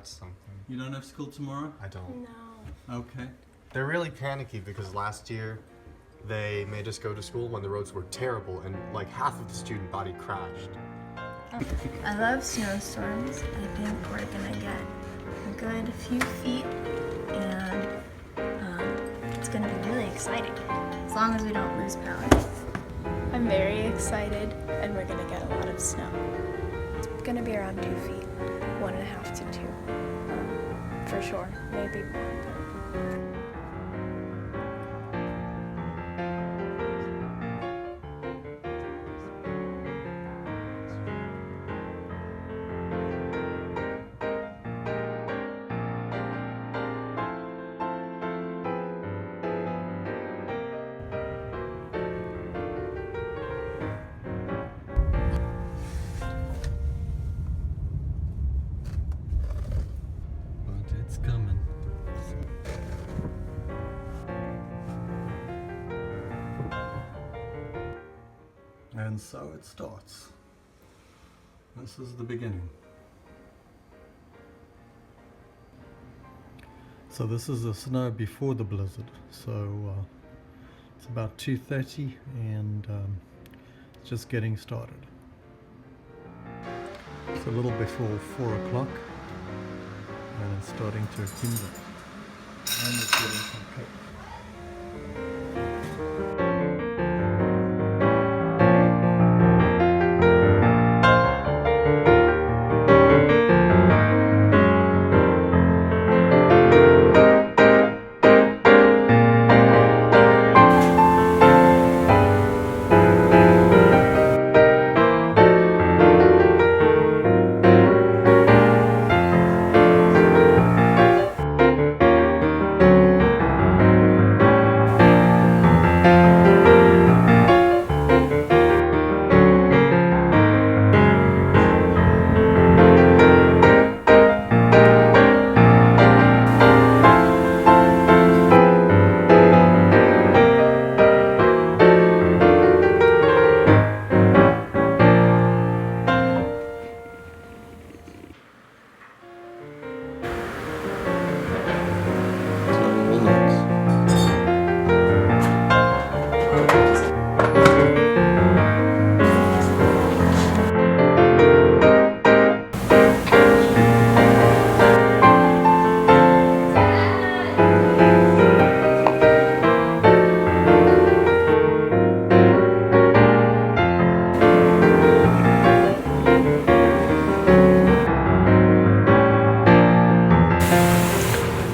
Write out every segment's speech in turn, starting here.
that's something. You don't have school tomorrow? I don't. No. Okay. They're really panicky because last year they made us go to school when the roads were terrible and like half of the student body crashed. I love snowstorms. I think we're gonna get a good few feet, and it's gonna be really exciting, as long as we don't lose power. I'm very excited, and we're gonna get a lot of snow. It's gonna be around 2 feet, 1.5 to 2, for sure, maybe more. But it's coming. And so it starts. This is the beginning. So this is the snow before the blizzard. So it's about 2:30 and it's just getting started. It's a little before 4 o'clock and it's starting to accumulate. And it's getting some coat.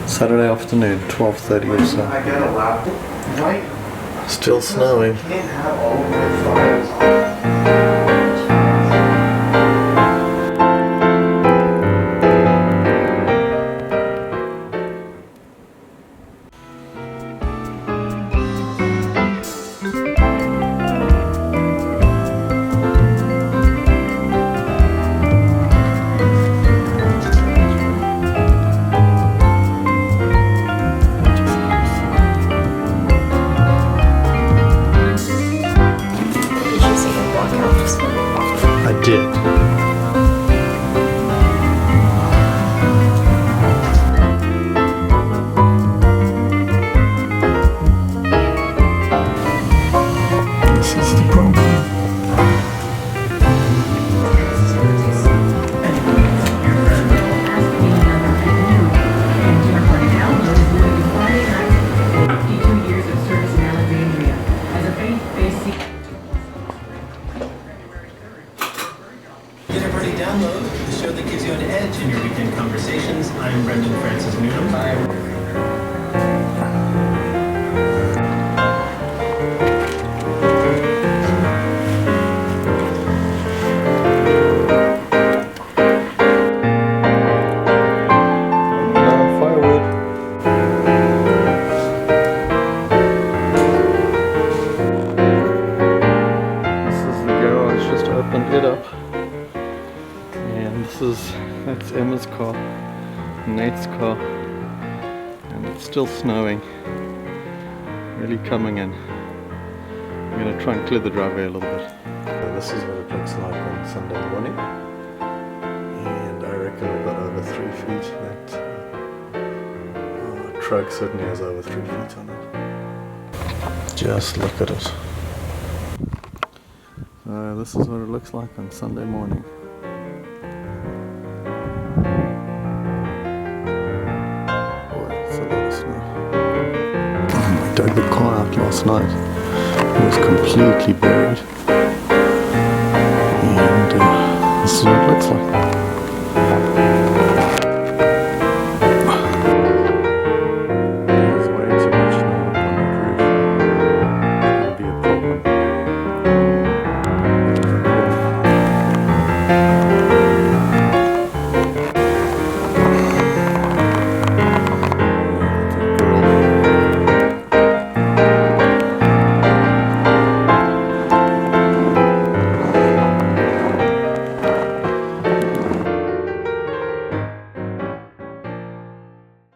Saturday afternoon, 12:30 or so. I get a laptop, right? Still snowing. Can't have all of my files. I did. This is the problem. Get a free download, the show that gives you an edge in your weekend conversations. I'm Brendan Francis Newnham. Firewood. This is the garage, just opened it up. And that's Emma's car, Nate's car, and it's still snowing, really coming in. I'm going to try and clear the driveway a little bit. This is what it looks like on Sunday morning, and I reckon we've got over 3 feet. That truck certainly has over 3 feet on it. Just look at it. This is what it looks like on Sunday morning. Boy, it's a lot of snow. I dug the car out last night. It was completely buried. And this is what it looks like.